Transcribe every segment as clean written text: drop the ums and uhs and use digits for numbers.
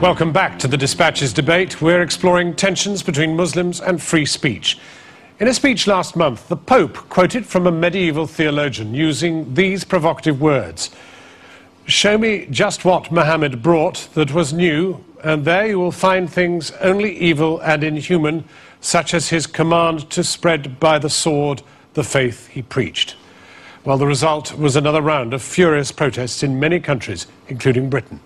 Welcome back to the Dispatches debate. We're exploring tensions between Muslims and free speech. In a speech last month, the Pope quoted from a medieval theologian using these provocative words: "Show me just what Muhammad brought that was new, and there you will find things only evil and inhuman, such as his command to spread by the sword the faith he preached." Well, the result was another round of furious protests in many countries, including Britain.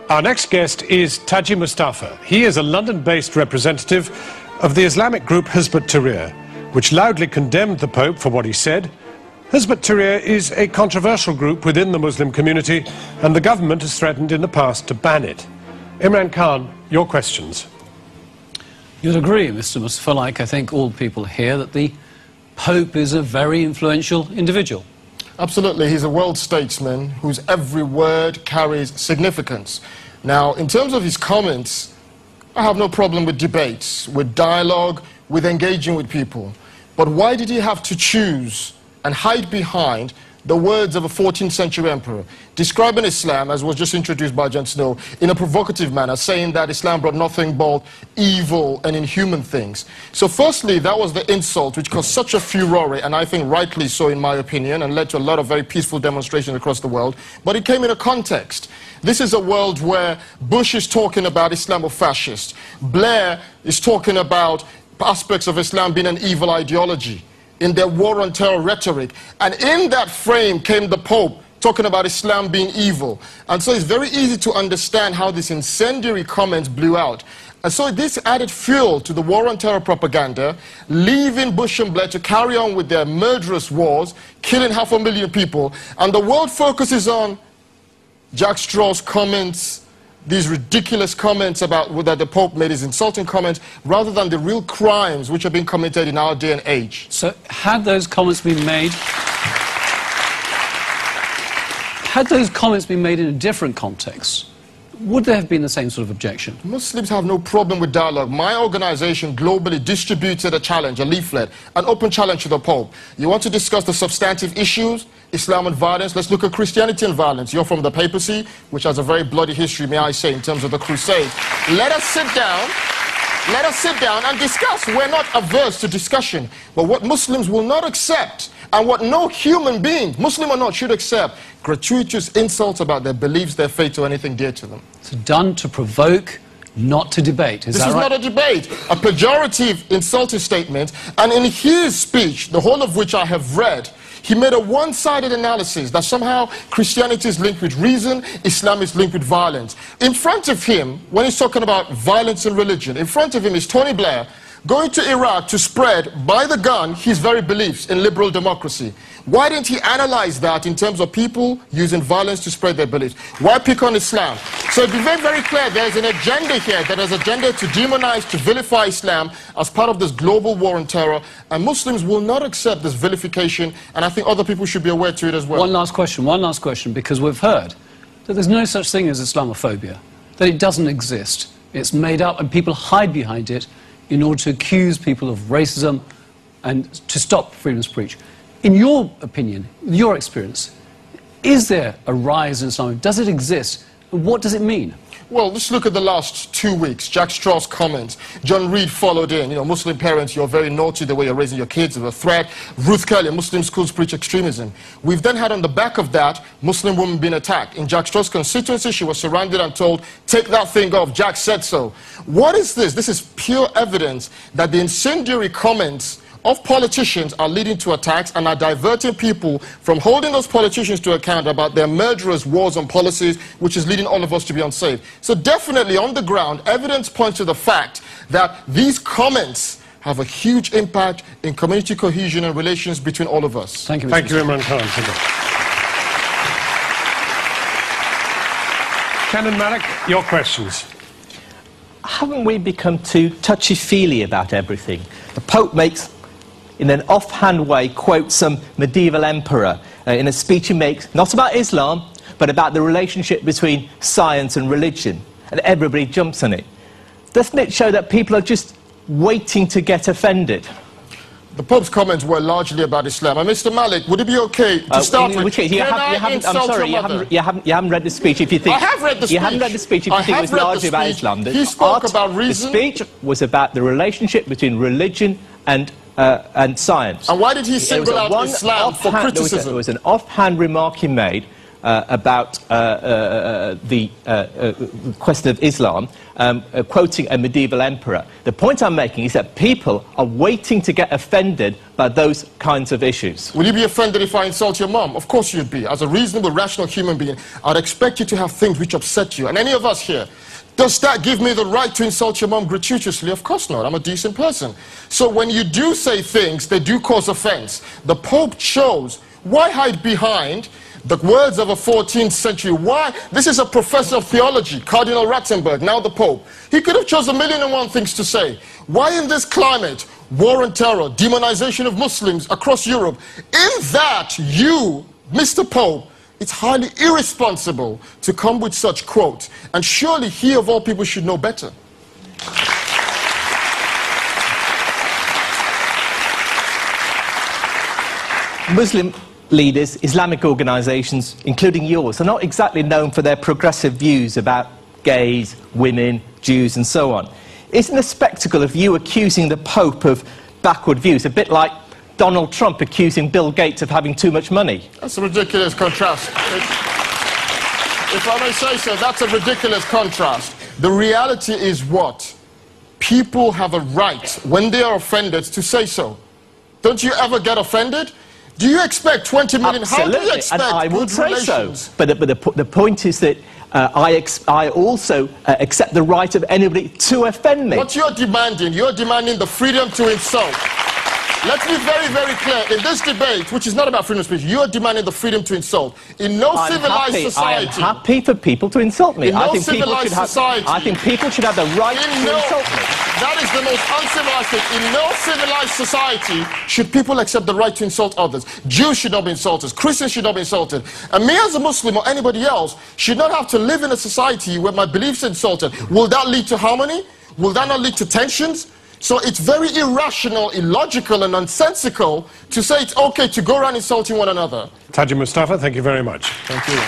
Our next guest is Taji Mustafa. He is a London-based representative of the Islamic group Hizb ut-Tahrir, which loudly condemned the Pope for what he said. Hizb ut-Tahrir is a controversial group within the Muslim community, and the government has threatened in the past to ban it. Imran Khan, your questions. You'd agree, Mr. Mustafa, like I think all people here, that the Pope is a very influential individual. Absolutely. He's a world statesman whose every word carries significance. Now, in terms of his comments, I have no problem with debates, with dialogue, with engaging with people. But why did he have to choose and hide behind the words of a 14th century emperor, describing Islam, as was just introduced by Jon Snow, in a provocative manner, saying that Islam brought nothing but evil and inhuman things? So firstly, that was the insult which caused such a furore, and I think rightly so in my opinion, and led to a lot of very peaceful demonstrations across the world. But it came in a context. This is a world where Bush is talking about Islamofascist. Blair is talking about aspects of Islam being an evil ideology in their war on terror rhetoric. And in that frame came the Pope talking about Islam being evil. And so it's very easy to understand how these incendiary comments blew out. And so this added fuel to the war on terror propaganda, leaving Bush and Blair to carry on with their murderous wars, killing 500,000 people. And the world focuses on Jack Straw's comments, these ridiculous comments about that the Pope made, his insulting comments, rather than the real crimes which are being committed in our day and age. So had those comments been made in a different context, would there have been the same sort of objection? Muslims have no problem with dialogue. My organization globally distributed a challenge, a leaflet, an open challenge to the Pope. You want to discuss the substantive issues, Islam and violence? Let's look at Christianity and violence. You're from the papacy, which has a very bloody history, may I say, in terms of the crusade. Let us sit down. Let us sit down and discuss. We're not averse to discussion. But what Muslims will not accept, and what no human being, Muslim or not, should accept, gratuitous insults about their beliefs, their faith, or anything dear to them. It's done to provoke, not to debate. Is that right? This is not a debate, a pejorative, insulting statement. And in his speech, the whole of which I have read, he made a one-sided analysis that somehow Christianity is linked with reason, Islam is linked with violence. In front of him, when he's talking about violence and religion, in front of him is Tony Blair going to Iraq to spread by the gun his very beliefs in liberal democracy. Why didn't he analyze that in terms of people using violence to spread their beliefs? Why pick on Islam? So it'd be very, very clear there's an agenda here, that is an agenda to demonize, to vilify Islam as part of this global war on terror, and Muslims will not accept this vilification, and I think other people should be aware to it as well. One last question, because we've heard that there's no such thing as Islamophobia, that it doesn't exist. It's made up and people hide behind it in order to accuse people of racism and to stop freedom of speech. In your opinion, your experience, is there a rise in Islam? Does it exist? And what does it mean? Well, let's look at the last 2 weeks. Jack Straw's comments. John Reed followed in. You know, Muslim parents, you're very naughty the way you're raising your kids. It's a threat. Ruth Kelly, Muslim schools preach extremism. We've then had on the back of that, Muslim women being attacked. In Jack Straw's constituency, she was surrounded and told, take that thing off. Jack said so. What is this? This is pure evidence that the incendiary comments of politicians are leading to attacks and are diverting people from holding those politicians to account about their murderous wars and policies, which is leading all of us to be unsafe. So definitely on the ground, evidence points to the fact that these comments have a huge impact in community cohesion and relations between all of us. Thank you, Thank you, Imran Khan. Canon Malik, your questions. Haven't we become too touchy-feely about everything? The Pope makes, in an offhand way, quotes some medieval emperor in a speech he makes, not about Islam, but about the relationship between science and religion, and everybody jumps on it. Doesn't it show that people are just waiting to get offended? The Pope's comments were largely about Islam. And Mr. Malik, would it be okay to start with? You haven't read the speech if you think... I have read the speech. You haven't read the speech if you think it was largely about Islam. He spoke about reason. The speech was about the relationship between religion and science. And why did he single out Islam for criticism? There was an offhand remark he made about the question of Islam, quoting a medieval emperor. The point I'm making is that people are waiting to get offended by those kinds of issues. Will you be offended if I insult your mom? Of course you'd be. As a reasonable, rational human being, I'd expect you to have things which upset you. And any of us here, does that give me the right to insult your mom gratuitously? Of course not. I'm a decent person. So when you do say things, they do cause offense. The Pope chose. Why hide behind the words of a 14th century? Why? This is a professor of theology, Cardinal Ratzenberg, now the Pope. He could have chosen 1,000,001 things to say. Why in this climate, war and terror, demonization of Muslims across Europe, in that you, Mr. Pope, it's highly irresponsible to come with such quote. And surely he of all people should know better. Muslim leaders, Islamic organisations, including yours, are not exactly known for their progressive views about gays, women, Jews and so on. Isn't the spectacle of you accusing the Pope of backward views a bit like Donald Trump accusing Bill Gates of having too much money? That's a ridiculous contrast. If I may say so, that's a ridiculous contrast. The reality is what? People have a right, when they are offended, to say so. Don't you ever get offended? Do you expect 20 million? Absolutely. How do you expect and I would good say relations? so. But the point is that I also accept the right of anybody to offend me. What you're demanding the freedom to insult. Let's be very, very clear. In this debate, which is not about freedom of speech, you are demanding the freedom to insult. In no civilized society... I am happy for people to insult me. In no civilized society... I think people should have the right to insult me. That is the most uncivilized thing. In no civilized society should people accept the right to insult others. Jews should not be insulted. Christians should not be insulted. And me as a Muslim or anybody else should not have to live in a society where my beliefs are insulted. Will that lead to harmony? Will that not lead to tensions? So it's very irrational, illogical and nonsensical to say it's okay to go around insulting one another. Taji Mustafa, thank you very much. Thank you.